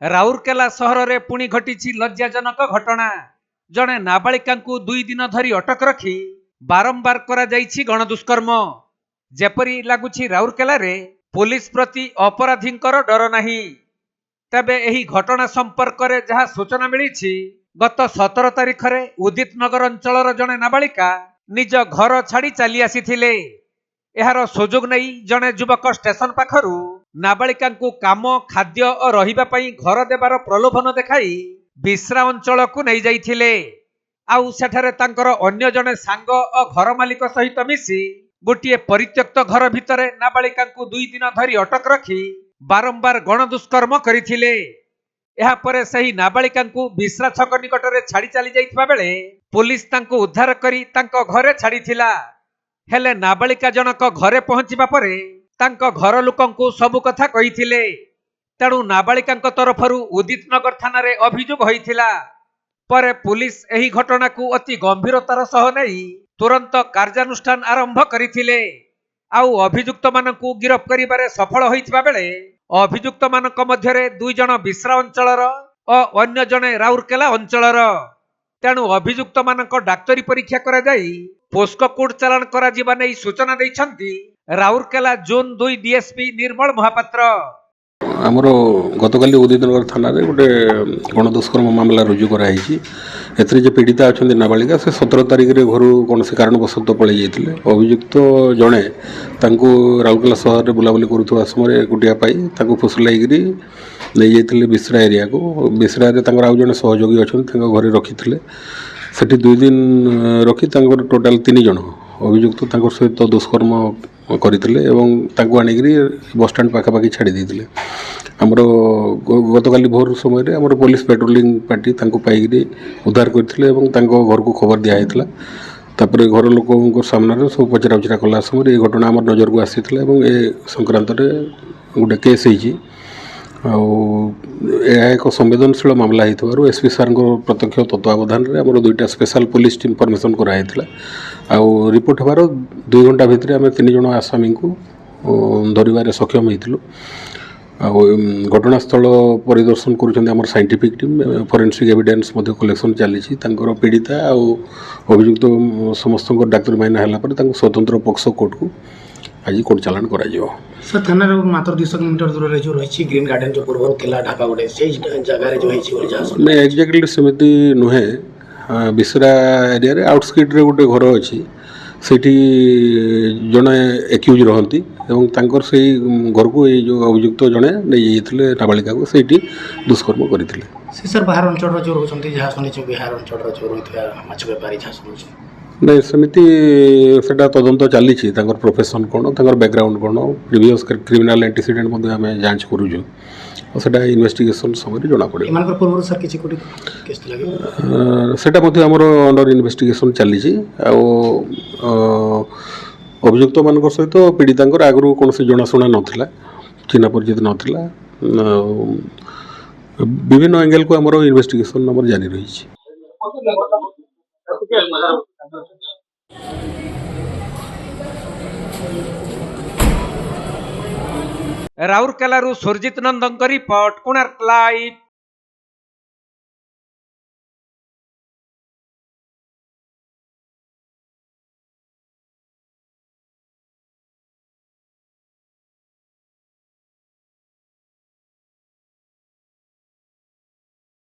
ରାଉରକେଲା ସହରରେ ପୁଣି ଘଟିଛି ଲଜ୍ଜାଜନକ ଘଟଣା। ଜଣେ ନାବାଳିକାଙ୍କୁ 2 ଦିନ ଧରି ଅଟକ ରଖି ବାରମ୍ବାର କରାଯାଇଛି ଗଣଦୁଷ୍କର୍ମ। ଯେପରି ଲାଗୁଛି ରାଉରକେଲାରେ ପୁଲିସ ପ୍ରତି ଅପରାଧୀଙ୍କର ଡର ନାହିଁ। ତେବେ ଏହି ଘଟଣା ସମ୍ପର୍କରେ ଯାହା ସୂଚନା ମିଳିଛି, ଗତ 17 ତାରିଖରେ ଉଦିତ ନଗର ଅଞ୍ଚଳର ଜଣେ ନାବାଳିକା ନିଜ ଘର ଛାଡ଼ି ଚାଲି ଆସିଥିଲେ। ଏହାର ସୁଯୋଗ ନେଇ ଜଣେ ଯୁବକ ଷ୍ଟେସନ ପାଖରୁ ନାବାଳିକାଙ୍କୁ କାମ, ଖାଦ୍ୟ ଓ ରହିବା ପାଇଁ ଘର ଦେବାର ପ୍ରଲୋଭନ ଦେଖାଇ ବିଶ୍ରା ଅଞ୍ଚଳକୁ ନେଇଯାଇଥିଲେ। ଆଉ ସେଠାରେ ତାଙ୍କର ଅନ୍ୟ ଜଣେ ସାଙ୍ଗ ଓ ଘର ମାଲିକ ସହିତ ମିଶି ଗୋଟିଏ ପରିତ୍ୟକ୍ତ ଘର ଭିତରେ ନାବାଳିକାଙ୍କୁ 2 ଦିନ ଧରି ଅଟକ ରଖି ବାରମ୍ବାର ଗଣଦୁଷ୍କର୍ମ କରିଥିଲେ। ଏହାପରେ ସେହି ନାବାଳିକାଙ୍କୁ ବିଶ୍ରା ଛକ ନିକଟରେ ଛାଡ଼ି ଚାଲି ଯାଇଥିବା ବେଳେ ପୁଲିସ ତାଙ୍କୁ ଉଦ୍ଧାର କରି ତାଙ୍କ ଘରେ ଛାଡ଼ିଥିଲା। ହେଲେ ନାବାଳିକା ଜଣକ ଘରେ ପହଞ୍ଚିବା ପରେ ତାଙ୍କ ଘର ଲୋକଙ୍କୁ ସବୁ କଥା କହିଥିଲେ। ତେଣୁ ନାବାଳିକାଙ୍କ ତରଫରୁ ଉଦିତ ନଗର ଥାନାରେ ଅଭିଯୋଗ ହୋଇଥିଲା। ପରେ ପୁଲିସ ଏହି ଘଟଣାକୁ ଅତି ଗମ୍ଭୀରତାର ସହ ନେଇ ତୁରନ୍ତ କାର୍ଯ୍ୟାନୁଷ୍ଠାନ ଆରମ୍ଭ କରିଥିଲେ। ଆଉ ଅଭିଯୁକ୍ତମାନଙ୍କୁ ଗିରଫ କରିବାରେ ସଫଳ ହୋଇଥିବା ବେଳେ ଅଭିଯୁକ୍ତମାନଙ୍କ ମଧ୍ୟରେ 2 ଜଣ ବିଶ୍ରା ଅଞ୍ଚଳର ଓ ଅନ୍ୟ ଜଣେ ରାଉରକେଲା ଅଞ୍ଚଳର। ତେଣୁ ଅଭିଯୁକ୍ତମାନଙ୍କ ଡାକ୍ତରୀ ପରୀକ୍ଷା କରାଯାଇ ପୋସ୍କୋ କୋର୍ଟ ଚାଲାଣ କରାଯିବା ନେଇ ସୂଚନା ଦେଇଛନ୍ତି ରାଉରକେଲା ଜୋନ୍ 2 ଡିଏସ୍ପି ନିର୍ମଳ ମହାପାତ୍ର। ଆମର ଗତକାଲି ଉଦିତନଗର ଥାନାରେ ଗୋଟେ ଗଣଦୁଷ୍କର୍ମ ମାମଲା ରୁଜୁ କରାଯାଇଛି। ଏଥିରେ ଯେ ପୀଡ଼ିତା ଅଛନ୍ତି ନାବାଳିକା, ସେ 17 ତାରିଖରେ ଘରୁ କୌଣସି କାରଣବଶତଃ ପଳାଇ ଯାଇଥିଲେ। ଅଭିଯୁକ୍ତ ଜଣେ ତାଙ୍କୁ ରାଉରକେଲା ସହରରେ ବୁଲାବୁଲି କରୁଥିବା ସମୟରେ ଏକୁଟିଆ ପାଇ ତାଙ୍କୁ ଫୁସୁଲାଇକରି ନେଇଯାଇଥିଲେ ବିଶ୍ରା ଏରିଆକୁ। ବିଶ୍ରାରେ ତାଙ୍କର ଆଉ ଜଣେ ସହଯୋଗୀ ଅଛନ୍ତି, ତାଙ୍କ ଘରେ ରଖିଥିଲେ। ସେଠି 2 ଦିନ ରଖି ତାଙ୍କର ଟୋଟାଲ 3 ଜଣ ଅଭିଯୁକ୍ତ ତାଙ୍କ ସହିତ ଦୁଷ୍କର୍ମ କରିଥିଲେ ଏବଂ ତାଙ୍କୁ ଆଣିକରି ବସଷ୍ଟାଣ୍ଡ ପାଖାପାଖି ଛାଡ଼ି ଦେଇଥିଲେ। ଆମର ଗତକାଲି ଭୋର ସମୟରେ ଆମର ପୋଲିସ ପାଟ୍ରୋଲିଂ ପାର୍ଟି ତାଙ୍କୁ ପାଇକରି ଉଦ୍ଧାର କରିଥିଲେ ଏବଂ ତାଙ୍କ ଘରକୁ ଖବର ଦିଆହେଇଥିଲା। ତାପରେ ଘର ଲୋକଙ୍କ ସାମ୍ନାରେ ସବୁ ପଚରାଉଚରା କଲା ସମୟରେ ଏ ଘଟଣା ଆମର ନଜରକୁ ଆସିଥିଲା ଏବଂ ଏ ସଂକ୍ରାନ୍ତରେ ଗୋଟେ କେସ୍ ହେଇଛି। ଆଉ ଏହା ଏକ ସମ୍ବେଦନଶୀଳ ମାମଲା ହେଇଥିବାରୁ ଏସ୍ପି ସାର୍ଙ୍କ ପ୍ରତ୍ୟକ୍ଷ ତତ୍ତ୍ୱାବଧାନରେ ଆମର 2ଟା ସ୍ପେଶାଲ ପୋଲିସ ଟିମ୍ ଫର୍ମେସନ୍ କରାଯାଇଥିଲା। ଆଉ ରିପୋର୍ଟ ହେବାର 2 ଘଣ୍ଟା ଭିତରେ ଆମେ 3 ଜଣ ଆସାମୀଙ୍କୁ ଧରିବାରେ ସକ୍ଷମ ହେଇଥିଲୁ। ଆଉ ଘଟଣାସ୍ଥଳ ପରିଦର୍ଶନ କରୁଛନ୍ତି ଆମର ସାଇଣ୍ଟିଫିକ୍ ଟିମ୍, ଫରେନ୍ସିକ୍ ଏଭିଡେନ୍ସ ମଧ୍ୟ କଲେକ୍ସନ୍ ଚାଲିଛି। ତାଙ୍କର ପୀଡ଼ିତା ଆଉ ଅଭିଯୁକ୍ତ ସମସ୍ତଙ୍କ ଡାକ୍ତରୀ ମାଇନା ହେଲା ପରେ ତାଙ୍କୁ ସ୍ୱତନ୍ତ୍ର ପକ୍ସୋ କୋର୍ଟକୁ ଆଜି କୋର୍ଟ ଚାଲାଣ କରାଯିବ। ସାର୍ ଥାନାରେ ମାତ୍ର 200 ମିଟର ଦୂରରେ ଯେଉଁ ରହିଛି ଗ୍ରୀନ୍ ଗାର୍ଡେନ ଯେଉଁ ପୂର୍ବରୁ ଥିଲା ଢାକା ଗୋଟେ, ସେଇ ଜାଗାରେ ଯେଉଁ ହେଇଛି ବୋଲି ଯାହା ନାଇଁ, ଏକ୍ଜାକ୍ଟଲି ସେମିତି ନୁହେଁ। ବିଶ୍ରା ଏରିଆରେ ଆଉଟସ୍କିଟ୍ରେ ଗୋଟେ ଘର ଅଛି, ସେଇଠି ଜଣେ ଏକ୍ୟୁଜ୍ ରହନ୍ତି ଏବଂ ତାଙ୍କର ସେଇ ଘରକୁ ଏଇ ଯେଉଁ ଅଭିଯୁକ୍ତ ଜଣେ ନେଇଯାଇଥିଲେ ନାବାଳିକାକୁ, ସେଇଠି ଦୁଷ୍କର୍ମ କରିଥିଲେ। ସେ ସାର୍ ବାହାର ଅଞ୍ଚଳର ଯେଉଁ ରହୁଛନ୍ତି, ଯାହା ଶୁଣିଛୁ ବିହାର ଅଞ୍ଚଳର ଯେଉଁ ରହୁଥିବା ମାଛ ବେପାରୀ ଯାହା ଶୁଣୁଛୁ। ନାଇଁ, ସେମିତି ସେଇଟା ତଦନ୍ତ ଚାଲିଛି। ତାଙ୍କର ପ୍ରଫେସନ୍ କ'ଣ, ତାଙ୍କର ବ୍ୟାକ୍ଗ୍ରାଉଣ୍ଡ କ'ଣ, ପ୍ରିଭିୟସ୍ କ୍ରିମିନାଲ୍ ଆଣ୍ଟିସିଡେଣ୍ଟ ମଧ୍ୟ ଆମେ ଯାଞ୍ଚ କରୁଛୁ। ଆଉ ସେଇଟା ଇନଭେଷ୍ଟିଗେସନ୍ ସମୟରେ ଜଣାପଡ଼ିବ। ଏମାନଙ୍କର ପୂର୍ବରୁ ସାର୍ କିଛି କୋଟି କେସ୍ ଥିଲା କି? ସେଇଟା ମଧ୍ୟ ଆମର ଅଣ୍ଡର ଇନଭେଷ୍ଟିଗେସନ୍ ଚାଲିଛି। ଆଉ ଅଭିଯୁକ୍ତମାନଙ୍କ ସହିତ ପୀଡ଼ିତାଙ୍କର ଆଗରୁ କୌଣସି ଜଣାଶୁଣା ନଥିଲା, ଚିହ୍ନା ପରିଚିତ ନଥିଲା। ବିଭିନ୍ନ ଆଙ୍ଗେଲକୁ ଆମର ଇନଭେଷ୍ଟିଗେସନ୍ ଆମର ଜାରି ରହିଛି। ରାଉରକେଲାରୁ ସୁରଜିତ ନନ୍ଦଙ୍କ ରିପୋର୍ଟ, କୋଣାର୍କ ଲାଇଭ୍।